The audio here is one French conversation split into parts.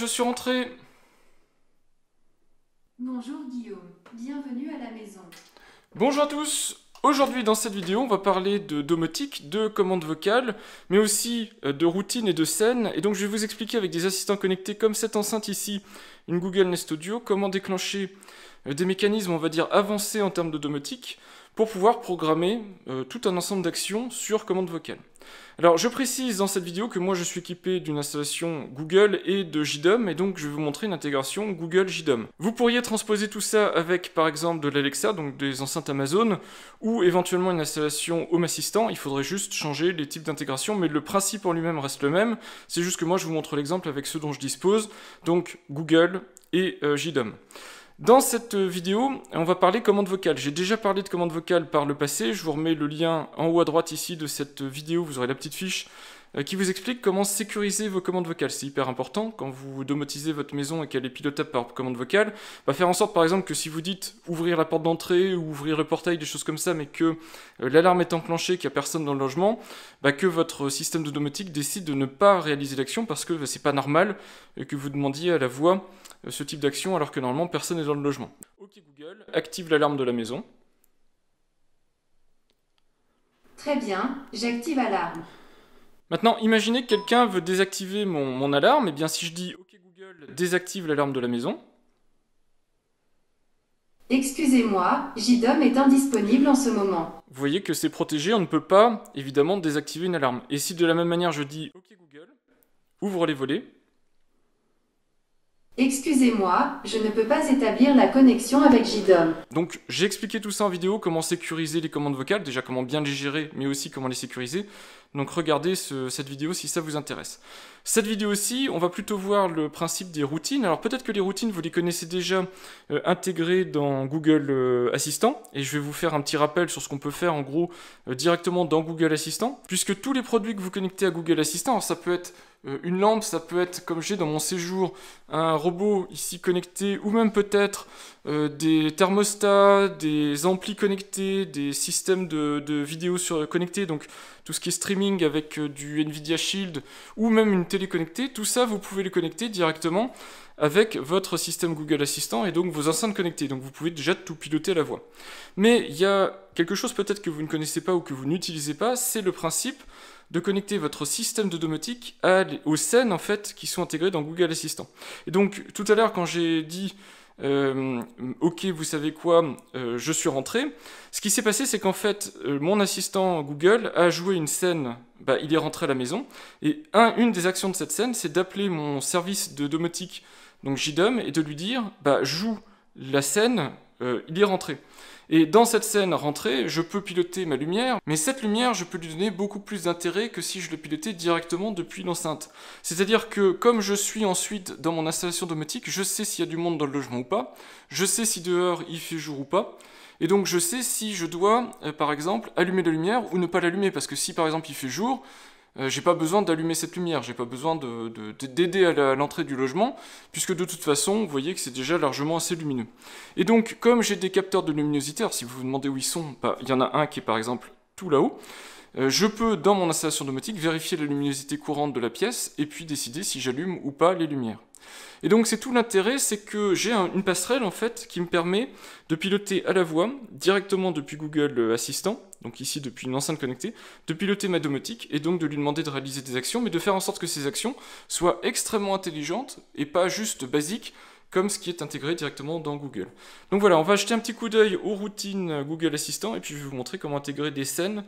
suis rentré. Bonjour Guillaume, bienvenue à la maison. Bonjour à tous. Aujourd'hui dans cette vidéo, on va parler de domotique, de commandes vocales, mais aussi de routines et de scènes. Et donc je vais vous expliquer avec des assistants connectés comme cette enceinte ici, une Google Nest Audio, comment déclencher des mécanismes, on va dire, avancés en termes de domotique, pour pouvoir programmer tout un ensemble d'actions sur commande vocale. Alors je précise dans cette vidéo que moi je suis équipé d'une installation Google et de JDOM, et donc je vais vous montrer une intégration Google JDOM. Vous pourriez transposer tout ça avec par exemple de l'Alexa, donc des enceintes Amazon, ou éventuellement une installation Home Assistant. Il faudrait juste changer les types d'intégration, mais le principe en lui-même reste le même. C'est juste que moi je vous montre l'exemple avec ceux dont je dispose, donc Google et JDOM. Dans cette vidéo, on va parler commande vocale. J'ai déjà parlé de commande vocale par le passé, je vous remets le lien en haut à droite ici de cette vidéo, vous aurez la petite fiche qui vous explique comment sécuriser vos commandes vocales. C'est hyper important quand vous domotisez votre maison et qu'elle est pilotable par commande vocale. Faire en sorte par exemple que si vous dites ouvrir la porte d'entrée ou ouvrir le portail, des choses comme ça, mais que l'alarme est enclenchée, qu'il n'y a personne dans le logement, que votre système de domotique décide de ne pas réaliser l'action parce que c'est pas normal que vous demandiez à la voix ce type d'action alors que normalement personne n'est dans le logement. Ok Google, active l'alarme de la maison. Très bien, j'active alarme. Maintenant, imaginez que quelqu'un veut désactiver mon alarme, et bien si je dis ok Google, désactive l'alarme de la maison. Excusez-moi, JDOM est indisponible en ce moment. Vous voyez que c'est protégé, on ne peut pas évidemment désactiver une alarme. Et si de la même manière je dis ok Google, ouvre les volets. Excusez-moi, je ne peux pas établir la connexion avec JDOM. Donc j'ai expliqué tout ça en vidéo, comment sécuriser les commandes vocales, déjà comment bien les gérer, mais aussi comment les sécuriser. Donc regardez cette vidéo si ça vous intéresse. Cette vidéo aussi, on va plutôt voir le principe des routines. Alors peut-être que les routines, vous les connaissez déjà intégrées dans Google Assistant, et je vais vous faire un petit rappel sur ce qu'on peut faire en gros directement dans Google Assistant, puisque tous les produits que vous connectez à Google Assistant, alors ça peut être une lampe, ça peut être, comme j'ai dans mon séjour, un robot ici connecté, ou même peut-être des thermostats, des amplis connectés, des systèmes de vidéos connectés, donc tout ce qui est streaming avec du Nvidia Shield, ou même une télé connectée, tout ça vous pouvez le connecter directement avec votre système Google Assistant et donc vos enceintes connectées, donc vous pouvez déjà tout piloter à la voix. Mais il y a quelque chose peut-être que vous ne connaissez pas ou que vous n'utilisez pas, c'est le principe de connecter votre système de domotique aux scènes en fait qui sont intégrées dans Google Assistant. Et donc tout à l'heure quand j'ai dit ok vous savez quoi, je suis rentré, ce qui s'est passé c'est qu'en fait mon assistant Google a joué une scène, il est rentré à la maison, et une des actions de cette scène c'est d'appeler mon service de domotique, donc JDOM, et de lui dire joue la scène, il est rentré. Et dans cette scène rentrée, je peux piloter ma lumière, mais cette lumière, je peux lui donner beaucoup plus d'intérêt que si je le pilotais directement depuis l'enceinte. C'est-à-dire que comme je suis ensuite dans mon installation domotique, je sais s'il y a du monde dans le logement ou pas, je sais si dehors il fait jour ou pas, et donc je sais si je dois, par exemple, allumer la lumière ou ne pas l'allumer, parce que si par exemple il fait jour, j'ai pas besoin d'allumer cette lumière, j'ai pas besoin d'aider à l'entrée du logement, puisque de toute façon, vous voyez que c'est déjà largement assez lumineux. Et donc, comme j'ai des capteurs de luminosité, alors si vous vous demandez où ils sont, il y en a un qui est par exemple tout là-haut, je peux, dans mon installation domotique, vérifier la luminosité courante de la pièce, et puis décider si j'allume ou pas les lumières. Et donc c'est tout l'intérêt, c'est que j'ai une passerelle en fait qui me permet de piloter à la voix, directement depuis Google Assistant, donc ici depuis une enceinte connectée, de piloter ma domotique et donc de lui demander de réaliser des actions, mais de faire en sorte que ces actions soient extrêmement intelligentes et pas juste basiques, comme ce qui est intégré directement dans Google. Donc voilà, on va jeter un petit coup d'œil aux routines Google Assistant, et puis je vais vous montrer comment intégrer des scènes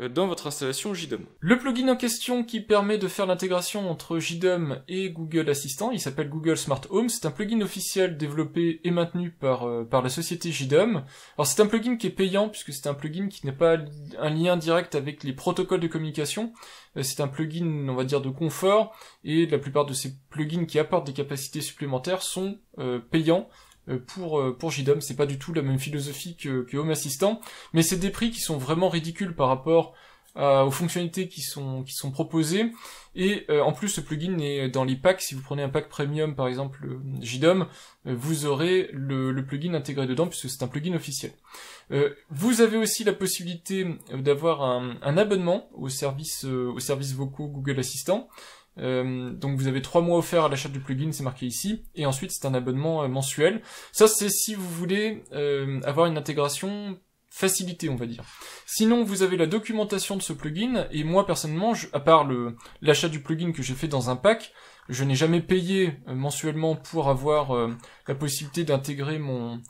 dans votre installation JDOM. Le plugin en question qui permet de faire l'intégration entre JDOM et Google Assistant, il s'appelle Google Smart Home, c'est un plugin officiel développé et maintenu par la société JDOM. Alors c'est un plugin qui est payant, puisque c'est un plugin qui n'a pas un lien direct avec les protocoles de communication, c'est un plugin, on va dire, de confort, et la plupart de ces plugins qui apportent des capacités supplémentaires sont payants, pour JDOM. C'est pas du tout la même philosophie que Home Assistant, mais c'est des prix qui sont vraiment ridicules par rapport aux fonctionnalités qui sont proposées, et en plus ce plugin est dans les packs. Si vous prenez un pack premium par exemple JDOM, vous aurez le plugin intégré dedans puisque c'est un plugin officiel. Vous avez aussi la possibilité d'avoir un abonnement aux services vocaux Google Assistant. Donc vous avez 3 mois offerts à l'achat du plugin, c'est marqué ici, et ensuite c'est un abonnement mensuel. Ça c'est si vous voulez avoir une intégration facilitée, on va dire. Sinon vous avez la documentation de ce plugin, et moi personnellement, à part l'achat du plugin que j'ai fait dans un pack, je n'ai jamais payé mensuellement pour avoir la possibilité d'intégrer mon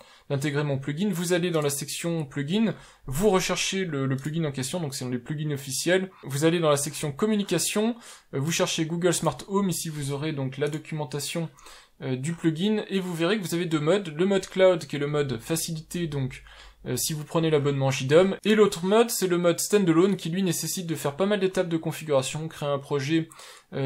plugin. Vous allez dans la section plugin, vous recherchez le plugin en question, donc c'est dans les plugins officiels. Vous allez dans la section communication, vous cherchez Google Smart Home, ici vous aurez donc la documentation du plugin, et vous verrez que vous avez 2 modes. Le mode cloud qui est le mode facilité, donc si vous prenez l'abonnement JDOM, et l'autre mode c'est le mode standalone qui lui nécessite de faire pas mal d'étapes de configuration, créer un projet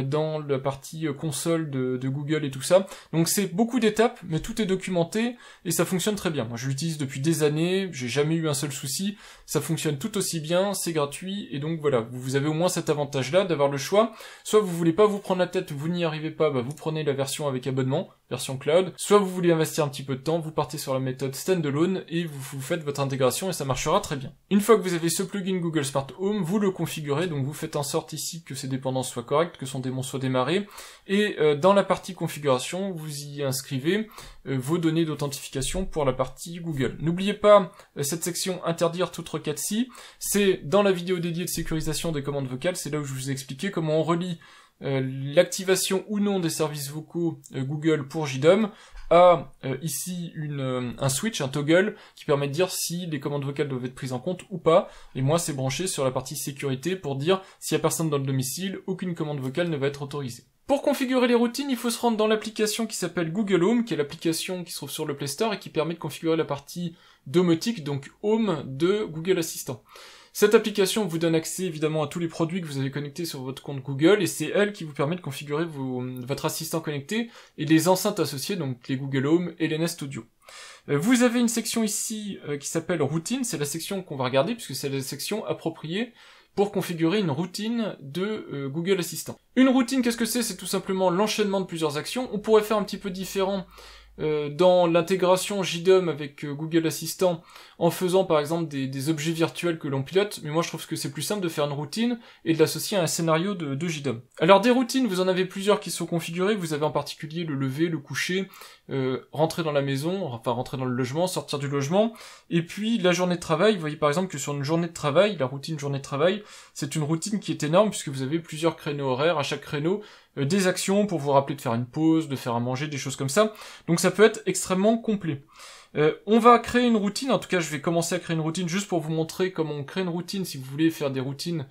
dans la partie console de Google et tout ça. Donc c'est beaucoup d'étapes, mais tout est documenté et ça fonctionne très bien. Moi je l'utilise depuis des années, j'ai jamais eu un seul souci, ça fonctionne tout aussi bien, c'est gratuit, et donc voilà, vous avez au moins cet avantage-là d'avoir le choix. Soit vous voulez pas vous prendre la tête, vous n'y arrivez pas, bah vous prenez la version avec abonnement, version cloud, soit vous voulez investir un petit peu de temps, vous partez sur la méthode standalone et vous faites votre intégration et ça marchera très bien. Une fois que vous avez ce plugin Google Smart Home, vous le configurez, donc vous faites en sorte ici que ses dépendances soient correctes, que son démon soit démarré, et dans la partie configuration, vous y inscrivez vos données d'authentification pour la partie Google. N'oubliez pas cette section interdire toute requête si, c'est dans la vidéo dédiée de sécurisation des commandes vocales, c'est là où je vous ai expliqué comment on relie l'activation ou non des services vocaux Google pour JDOM à ici un switch, un toggle qui permet de dire si les commandes vocales doivent être prises en compte ou pas, et moi c'est branché sur la partie sécurité pour dire s'il y a personne dans le domicile, aucune commande vocale ne va être autorisée. Pour configurer les routines, il faut se rendre dans l'application qui s'appelle Google Home, qui est l'application qui se trouve sur le Play Store et qui permet de configurer la partie domotique, donc Home de Google Assistant. Cette application vous donne accès évidemment à tous les produits que vous avez connectés sur votre compte Google, et c'est elle qui vous permet de configurer votre assistant connecté et les enceintes associées, donc les Google Home et les Nest Audio. Vous avez une section ici qui s'appelle Routine, c'est la section qu'on va regarder puisque c'est la section appropriée pour configurer une routine de Google Assistant. Une routine, qu'est-ce que c'est? C'est tout simplement l'enchaînement de plusieurs actions. On pourrait faire un petit peu différent dans l'intégration JDOM avec Google Assistant en faisant par exemple des objets virtuels que l'on pilote, mais moi je trouve que c'est plus simple de faire une routine et de l'associer à un scénario de JDOM. Alors des routines, vous en avez plusieurs qui sont configurées, vous avez en particulier le lever, le coucher, rentrer dans la maison, enfin rentrer dans le logement, sortir du logement, et puis la journée de travail. Vous voyez par exemple que sur une journée de travail, la routine journée de travail, c'est une routine qui est énorme puisque vous avez plusieurs créneaux horaires, à chaque créneau des actions pour vous rappeler de faire une pause, de faire à manger, des choses comme ça, donc ça peut être extrêmement complet. On va créer une routine, en tout cas je vais commencer à créer une routine juste pour vous montrer comment on crée une routine si vous voulez faire des routines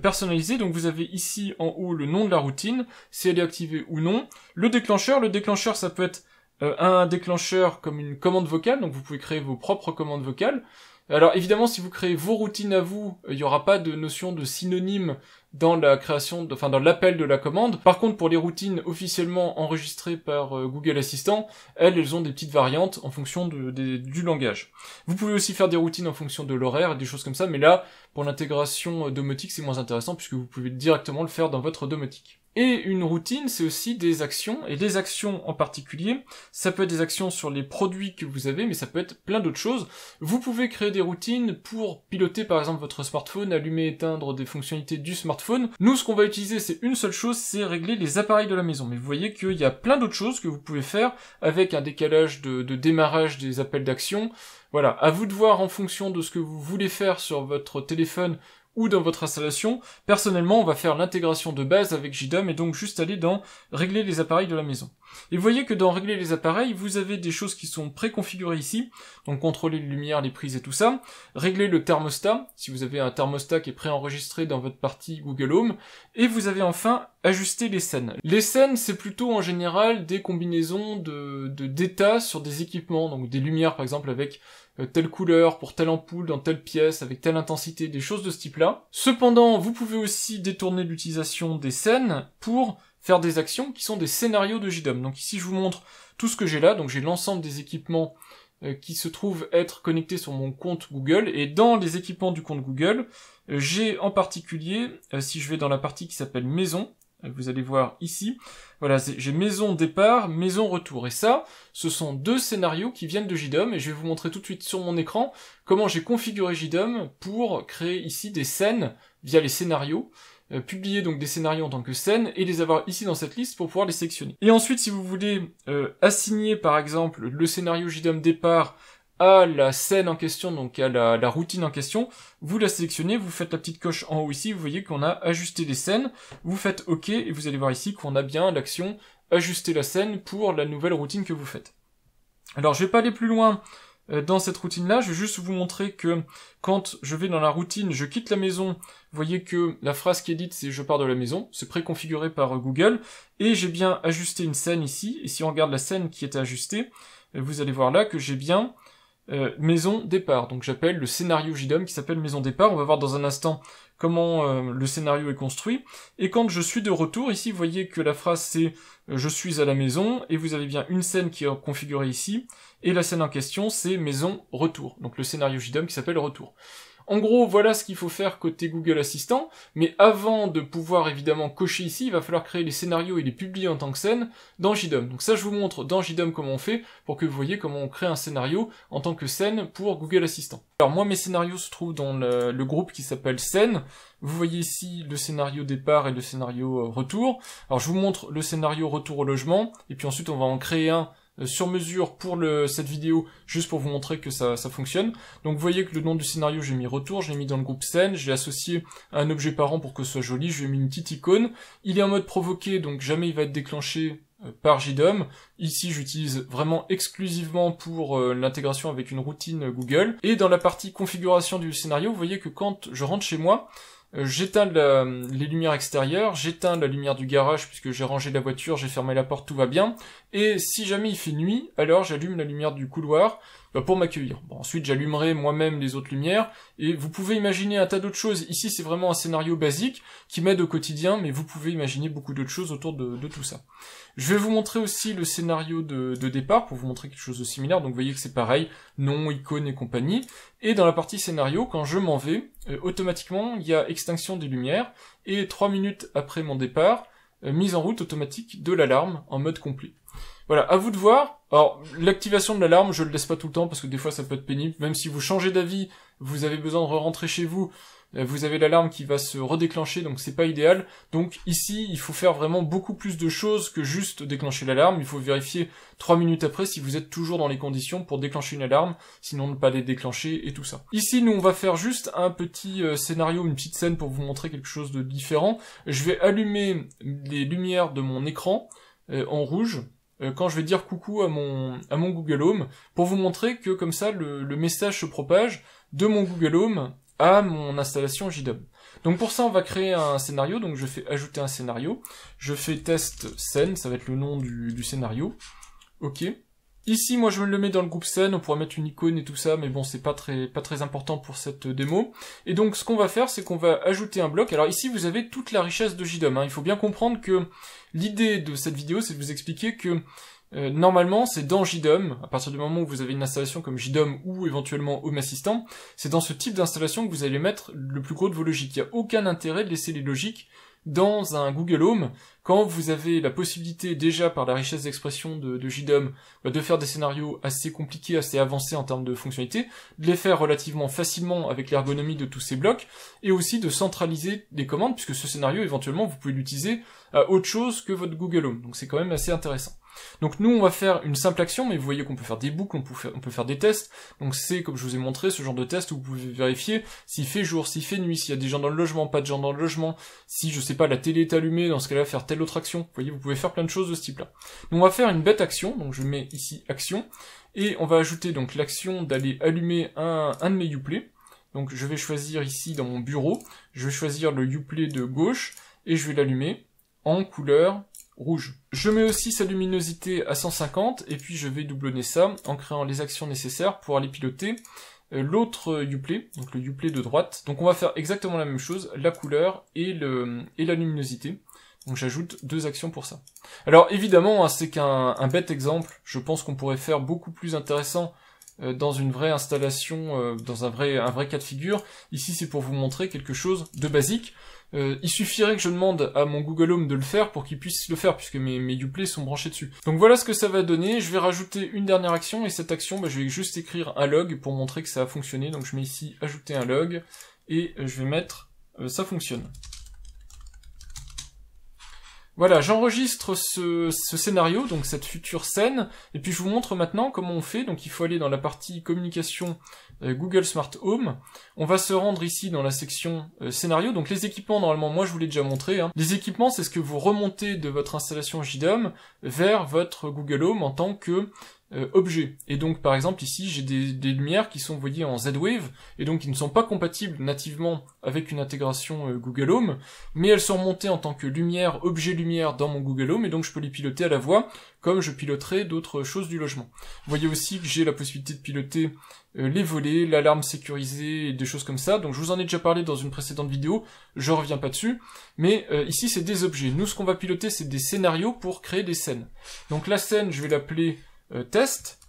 personnalisées. Donc vous avez ici en haut le nom de la routine, si elle est activée ou non. Le déclencheur ça peut être un déclencheur comme une commande vocale, donc vous pouvez créer vos propres commandes vocales. Alors évidemment si vous créez vos routines à vous, il n'y aura pas de notion de synonyme dans la création, dans l'appel de la commande. Par contre pour les routines officiellement enregistrées par Google Assistant, elles ont des petites variantes en fonction du langage. Vous pouvez aussi faire des routines en fonction de l'horaire et des choses comme ça, mais là pour l'intégration domotique c'est moins intéressant puisque vous pouvez directement le faire dans votre domotique. Et une routine, c'est aussi des actions, et des actions en particulier, ça peut être des actions sur les produits que vous avez, mais ça peut être plein d'autres choses. Vous pouvez créer des routines pour piloter par exemple votre smartphone, allumer, éteindre des fonctionnalités du smartphone. Nous, ce qu'on va utiliser, c'est une seule chose, c'est régler les appareils de la maison. Mais vous voyez qu'il y a plein d'autres choses que vous pouvez faire avec un décalage de démarrage des appels d'action. Voilà, à vous de voir en fonction de ce que vous voulez faire sur votre téléphone ou dans votre installation. Personnellement, on va faire l'intégration de base avec JDOM et donc juste aller dans régler les appareils de la maison. Et vous voyez que dans régler les appareils, vous avez des choses qui sont préconfigurées ici, donc contrôler les lumières, les prises et tout ça, régler le thermostat, si vous avez un thermostat qui est préenregistré dans votre partie Google Home, et vous avez enfin ajuster les scènes. Les scènes, c'est plutôt en général des combinaisons d'états sur des équipements, donc des lumières par exemple avec telle couleur pour telle ampoule dans telle pièce avec telle intensité, des choses de ce type-là. Cependant, vous pouvez aussi détourner l'utilisation des scènes pour faire des actions qui sont des scénarios de JDOM. Donc ici, je vous montre tout ce que j'ai là. Donc j'ai l'ensemble des équipements qui se trouvent être connectés sur mon compte Google. Et dans les équipements du compte Google, j'ai en particulier, si je vais dans la partie qui s'appelle maison, vous allez voir ici, voilà, j'ai maison départ, maison retour. Et ça, ce sont deux scénarios qui viennent de JDOM, et je vais vous montrer tout de suite sur mon écran comment j'ai configuré JDOM pour créer ici des scènes via les scénarios. publier donc des scénarios en tant que scène et les avoir ici dans cette liste pour pouvoir les sélectionner. Et ensuite, si vous voulez assigner par exemple le scénario JDOM départ à la scène en question, donc à la routine en question, vous la sélectionnez, vous faites la petite coche en haut ici, vous voyez qu'on a ajusté les scènes, vous faites OK et vous allez voir ici qu'on a bien l'action ajuster la scène pour la nouvelle routine que vous faites. Alors je vais pas aller plus loin dans cette routine-là, je vais juste vous montrer que quand je vais dans la routine, je quitte la maison, vous voyez que la phrase qui est dite c'est « je pars de la maison », c'est préconfiguré par Google, et j'ai bien ajusté une scène ici, et si on regarde la scène qui est ajustée, vous allez voir là que j'ai bien maison départ, donc j'appelle le scénario JDOM qui s'appelle maison départ, on va voir dans un instant comment le scénario est construit, et quand je suis de retour, ici vous voyez que la phrase c'est je suis à la maison, et vous avez bien une scène qui est configurée ici, et la scène en question c'est maison retour, donc le scénario JDOM qui s'appelle retour. En gros, voilà ce qu'il faut faire côté Google Assistant, mais avant de pouvoir évidemment cocher ici, il va falloir créer les scénarios et les publier en tant que scène dans JDOM. Donc ça, je vous montre dans JDOM comment on fait, pour que vous voyez comment on crée un scénario en tant que scène pour Google Assistant. Alors moi, mes scénarios se trouvent dans le groupe qui s'appelle scène. Vous voyez ici le scénario départ et le scénario retour. Alors je vous montre le scénario retour au logement, et puis ensuite on va en créer un sur mesure pour cette vidéo, juste pour vous montrer que ça fonctionne. Donc vous voyez que le nom du scénario, j'ai mis retour, je l'ai mis dans le groupe scène, j'ai associé à un objet parent pour que ce soit joli, je lui ai mis une petite icône. Il est en mode provoqué, donc jamais il va être déclenché par JDOM. Ici, j'utilise vraiment exclusivement pour l'intégration avec une routine Google. Et dans la partie configuration du scénario, vous voyez que quand je rentre chez moi, j'éteins les lumières extérieures, j'éteins la lumière du garage puisque j'ai rangé la voiture, j'ai fermé la porte, tout va bien. Et si jamais il fait nuit, alors j'allume la lumière du couloir pour m'accueillir. Bon, ensuite j'allumerai moi-même les autres lumières, et vous pouvez imaginer un tas d'autres choses. Ici c'est vraiment un scénario basique qui m'aide au quotidien, mais vous pouvez imaginer beaucoup d'autres choses autour de tout ça. Je vais vous montrer aussi le scénario de départ pour vous montrer quelque chose de similaire. Donc vous voyez que c'est pareil, nom, icône et compagnie. Et dans la partie scénario, quand je m'en vais, automatiquement il y a extinction des lumières, et 3 minutes après mon départ, mise en route automatique de l'alarme en mode complet. Voilà, à vous de voir. Alors, l'activation de l'alarme, je le laisse pas tout le temps parce que des fois ça peut être pénible. Même si vous changez d'avis, vous avez besoin de rentrer chez vous, vous avez l'alarme qui va se redéclencher, donc c'est pas idéal. Donc ici, il faut faire vraiment beaucoup plus de choses que juste déclencher l'alarme. Il faut vérifier 3 minutes après si vous êtes toujours dans les conditions pour déclencher une alarme, sinon ne pas les déclencher et tout ça. Ici, nous, on va faire juste un petit scénario, une petite scène pour vous montrer quelque chose de différent. Je vais allumer les lumières de mon écran en rouge, quand je vais dire coucou à mon Google Home, pour vous montrer que comme ça le message se propage de mon Google Home à mon installation JDOM. Donc pour ça on va créer un scénario, donc je fais ajouter un scénario, je fais test scène, ça va être le nom du scénario, ok. Ici moi je me le mets dans le groupe scène, on pourrait mettre une icône et tout ça, mais bon c'est pas très important pour cette démo. Et donc ce qu'on va faire c'est qu'on va ajouter un bloc. Alors ici vous avez toute la richesse de JDOM, hein. Il faut bien comprendre que l'idée de cette vidéo c'est de vous expliquer que normalement c'est dans JDOM, à partir du moment où vous avez une installation comme JDOM ou éventuellement Home Assistant, c'est dans ce type d'installation que vous allez mettre le plus gros de vos logiques. Il n'y a aucun intérêt de laisser les logiques dans un Google Home, quand vous avez la possibilité déjà par la richesse d'expression de JDOM de faire des scénarios assez compliqués, assez avancés en termes de fonctionnalités, de les faire relativement facilement avec l'ergonomie de tous ces blocs, et aussi de centraliser les commandes, puisque ce scénario éventuellement vous pouvez l'utiliser à autre chose que votre Google Home, donc c'est quand même assez intéressant. Donc nous on va faire une simple action, mais vous voyez qu'on peut faire des boucles, on peut faire des tests, donc c'est comme je vous ai montré ce genre de test où vous pouvez vérifier s'il fait jour, s'il fait nuit, s'il y a des gens dans le logement, pas de gens dans le logement, si je sais pas la télé est allumée, dans ce cas-là faire telle autre action, vous voyez vous pouvez faire plein de choses de ce type là. Donc on va faire une bête action, donc je mets ici action, et on va ajouter donc l'action d'aller allumer un de mes Uplay. Donc je vais choisir ici dans mon bureau, je vais choisir le Uplay de gauche, et je vais l'allumer en couleur rouge. Je mets aussi sa luminosité à 150, et puis je vais doublonner ça en créant les actions nécessaires pour aller piloter l'autre Uplay, donc le Uplay de droite. Donc on va faire exactement la même chose, la couleur et la luminosité. Donc j'ajoute 2 actions pour ça. Alors évidemment, hein, c'est qu'un bête exemple, je pense qu'on pourrait faire beaucoup plus intéressant dans une vraie installation, dans un vrai cas de figure. Ici c'est pour vous montrer quelque chose de basique. Il suffirait que je demande à mon Google Home de le faire pour qu'il puisse le faire, puisque mes Uplay sont branchés dessus. Donc voilà ce que ça va donner. Je vais rajouter une dernière action, et cette action, je vais juste écrire un log pour montrer que ça a fonctionné. Donc je mets ici ajouter un log, et je vais mettre ça fonctionne. Voilà, j'enregistre ce scénario, donc cette future scène, et puis je vous montre maintenant comment on fait. Donc il faut aller dans la partie communication Google Smart Home. On va se rendre ici dans la section scénario. Donc les équipements, normalement, moi je vous l'ai déjà montré. Hein. Les équipements, c'est ce que vous remontez de votre installation JDOM vers votre Google Home en tant que objet. Et donc par exemple ici j'ai des lumières qui sont, vous voyez, en Z-Wave, et donc qui ne sont pas compatibles nativement avec une intégration Google Home, mais elles sont montées en tant que lumière, objet lumière dans mon Google Home, et donc je peux les piloter à la voix, comme je piloterai d'autres choses du logement. Vous voyez aussi que j'ai la possibilité de piloter les volets, l'alarme sécurisée, et des choses comme ça. Donc je vous en ai déjà parlé dans une précédente vidéo, je reviens pas dessus, mais ici c'est des objets. Nous ce qu'on va piloter c'est des scénarios pour créer des scènes. Donc la scène, je vais l'appeler test.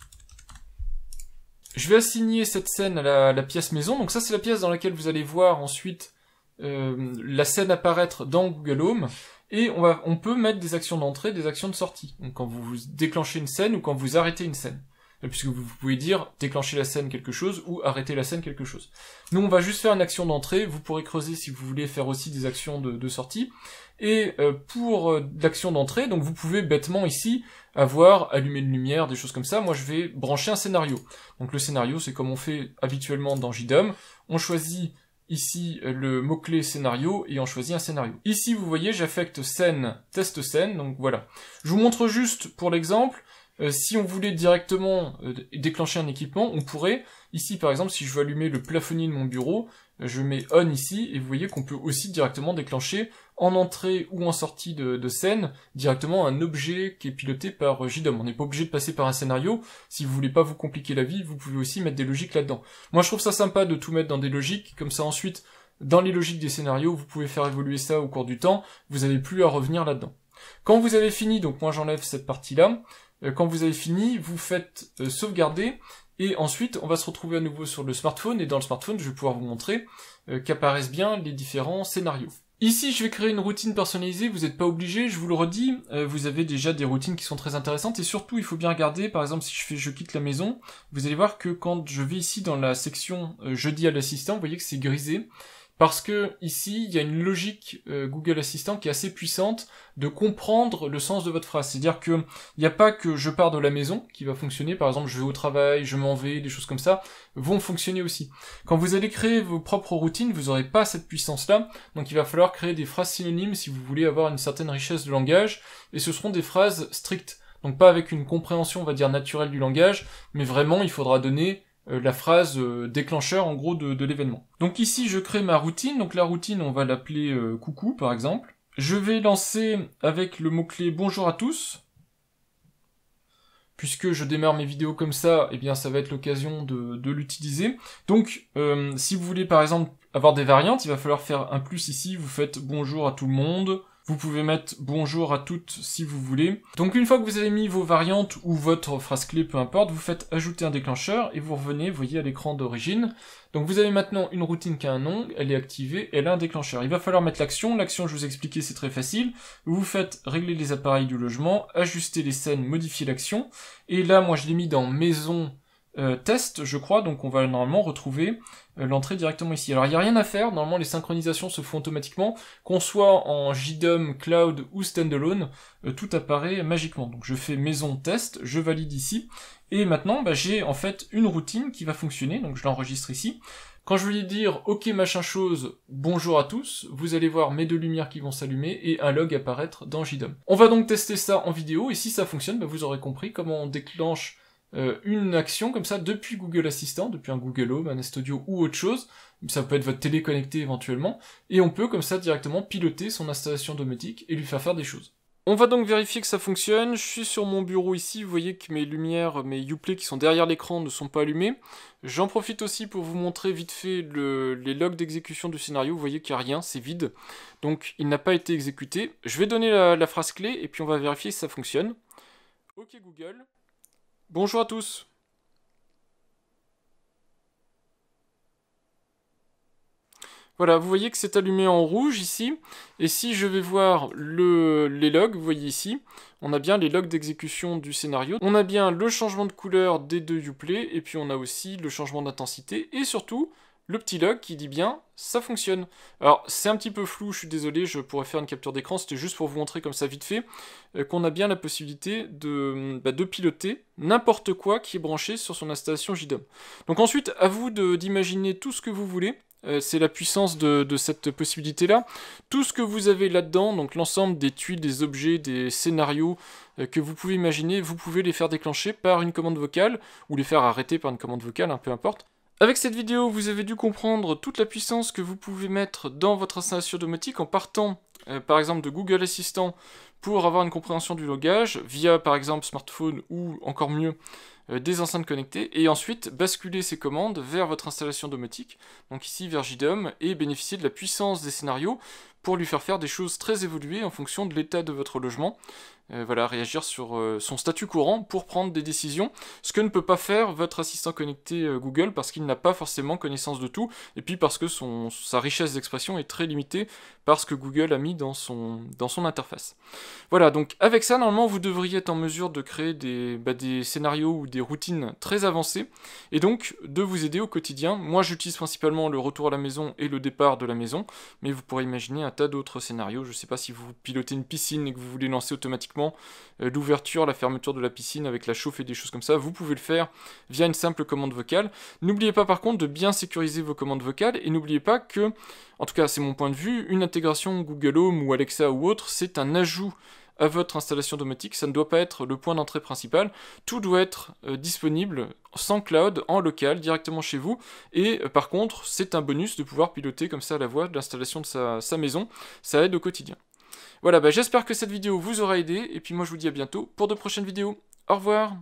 Je vais assigner cette scène à la pièce maison. Donc ça c'est la pièce dans laquelle vous allez voir ensuite la scène apparaître dans Google Home. Et on peut mettre des actions d'entrée, des actions de sortie. Donc quand vous déclenchez une scène ou quand vous arrêtez une scène. Puisque vous pouvez dire déclencher la scène quelque chose ou arrêter la scène quelque chose. Nous on va juste faire une action d'entrée. Vous pourrez creuser si vous voulez faire aussi des actions de sortie. Et pour l'action d'entrée, donc vous pouvez bêtement ici avoir allumé une lumière, des choses comme ça. Moi je vais brancher un scénario. Donc le scénario c'est comme on fait habituellement dans JDOM. On choisit ici le mot-clé scénario et on choisit un scénario. Ici vous voyez j'affecte scène, test scène, donc voilà. Je vous montre juste pour l'exemple. Si on voulait directement déclencher un équipement, on pourrait, ici par exemple, si je veux allumer le plafonnier de mon bureau, je mets on ici, et vous voyez qu'on peut aussi directement déclencher en entrée ou en sortie de scène, directement un objet qui est piloté par JDOM. On n'est pas obligé de passer par un scénario. Si vous voulez pas vous compliquer la vie, vous pouvez aussi mettre des logiques là-dedans. Moi je trouve ça sympa de tout mettre dans des logiques, comme ça ensuite, dans les logiques des scénarios, vous pouvez faire évoluer ça au cours du temps, vous n'avez plus à revenir là-dedans. Quand vous avez fini, donc moi j'enlève cette partie-là, quand vous avez fini, vous faites sauvegarder, et ensuite on va se retrouver à nouveau sur le smartphone, et dans le smartphone je vais pouvoir vous montrer qu'apparaissent bien les différents scénarios. Ici je vais créer une routine personnalisée, vous n'êtes pas obligé, je vous le redis, vous avez déjà des routines qui sont très intéressantes, et surtout il faut bien regarder, par exemple si je quitte la maison, vous allez voir que quand je vais ici dans la section je dis à l'assistant, vous voyez que c'est grisé, parce que ici, il y a une logique Google Assistant qui est assez puissante de comprendre le sens de votre phrase. C'est-à-dire que il n'y a pas que je pars de la maison qui va fonctionner, par exemple je vais au travail, je m'en vais, des choses comme ça, vont fonctionner aussi. Quand vous allez créer vos propres routines, vous n'aurez pas cette puissance-là, donc il va falloir créer des phrases synonymes si vous voulez avoir une certaine richesse de langage, et ce seront des phrases strictes. Donc pas avec une compréhension, on va dire, naturelle du langage, mais vraiment il faudra donner la phrase déclencheur en gros de l'événement. Donc ici je crée ma routine, donc la routine on va l'appeler coucou par exemple. Je vais lancer avec le mot-clé bonjour à tous. Puisque je démarre mes vidéos comme ça, eh bien ça va être l'occasion de l'utiliser. Donc si vous voulez par exemple avoir des variantes, il va falloir faire un plus ici, vous faites bonjour à tout le monde. Vous pouvez mettre bonjour à toutes si vous voulez. Donc une fois que vous avez mis vos variantes ou votre phrase clé, peu importe, vous faites ajouter un déclencheur et vous revenez, vous voyez, à l'écran d'origine. Donc vous avez maintenant une routine qui a un nom, elle est activée, elle a un déclencheur. Il va falloir mettre l'action, je vous ai expliqué, c'est très facile. Vous faites régler les appareils du logement, ajuster les scènes, modifier l'action. Et là, moi je l'ai mis dans maison test, je crois, donc on va normalement retrouver l'entrée directement ici. Alors il n'y a rien à faire, normalement les synchronisations se font automatiquement, qu'on soit en JDOM, Cloud ou Standalone, tout apparaît magiquement. Donc je fais maison test, je valide ici, et maintenant j'ai en fait une routine qui va fonctionner, donc je l'enregistre ici. Quand je vais lui dire ok machin chose, bonjour à tous, vous allez voir mes deux lumières qui vont s'allumer et un log apparaître dans JDOM. On va donc tester ça en vidéo, et si ça fonctionne, vous aurez compris comment on déclenche une action comme ça depuis Google Assistant, depuis un Google Home, un Nest Audio ou autre chose, ça peut être votre télé connectée éventuellement, et on peut comme ça directement piloter son installation domotique et lui faire des choses. On va donc vérifier que ça fonctionne. Je suis sur mon bureau ici, vous voyez que mes lumières, mes Uplay qui sont derrière l'écran ne sont pas allumées. J'en profite aussi pour vous montrer vite fait les logs d'exécution du scénario, vous voyez qu'il n'y a rien, c'est vide, donc il n'a pas été exécuté. Je vais donner la phrase clé et puis on va vérifier si ça fonctionne. Ok Google. Bonjour à tous. Voilà, vous voyez que c'est allumé en rouge ici, et si je vais voir les logs, vous voyez ici, on a bien les logs d'exécution du scénario, on a bien le changement de couleur des deux Uplay, et puis on a aussi le changement d'intensité, et surtout, le petit log qui dit bien ça fonctionne. Alors c'est un petit peu flou, je suis désolé, je pourrais faire une capture d'écran, c'était juste pour vous montrer comme ça vite fait qu'on a bien la possibilité de piloter n'importe quoi qui est branché sur son installation JDOM. Donc ensuite, à vous d'imaginer tout ce que vous voulez. C'est la puissance de cette possibilité-là. Tout ce que vous avez là-dedans, donc l'ensemble des tuiles, des objets, des scénarios que vous pouvez imaginer, vous pouvez les faire déclencher par une commande vocale, ou les faire arrêter par une commande vocale, peu importe. Avec cette vidéo, vous avez dû comprendre toute la puissance que vous pouvez mettre dans votre installation domotique en partant, par exemple, de Google Assistant pour avoir une compréhension du langage, via, par exemple, smartphone ou, encore mieux, des enceintes connectées, et ensuite basculer ces commandes vers votre installation domotique, donc ici vers JDOM, et bénéficier de la puissance des scénarios pour lui faire des choses très évoluées en fonction de l'état de votre logement. Voilà, réagir sur son statut courant pour prendre des décisions, ce que ne peut pas faire votre assistant connecté Google parce qu'il n'a pas forcément connaissance de tout, et puis parce que sa richesse d'expression est très limitée par ce que Google a mis dans son interface. Voilà, donc avec ça, normalement, vous devriez être en mesure de créer des scénarios ou des routines très avancées, et donc de vous aider au quotidien. Moi, j'utilise principalement le retour à la maison et le départ de la maison, mais vous pourrez imaginer un tas d'autres scénarios. Je ne sais pas si vous pilotez une piscine et que vous voulez lancer automatiquement l'ouverture, la fermeture de la piscine avec la chauffe et des choses comme ça, vous pouvez le faire via une simple commande vocale. N'oubliez pas par contre de bien sécuriser vos commandes vocales, et n'oubliez pas que, en tout cas c'est mon point de vue, une intégration Google Home ou Alexa ou autre, c'est un ajout à votre installation domotique, ça ne doit pas être le point d'entrée principal, tout doit être disponible sans cloud, en local, directement chez vous, et par contre c'est un bonus de pouvoir piloter comme ça à la voix de l'installation de sa maison, ça aide au quotidien. Voilà, j'espère que cette vidéo vous aura aidé, et puis moi je vous dis à bientôt pour de prochaines vidéos. Au revoir!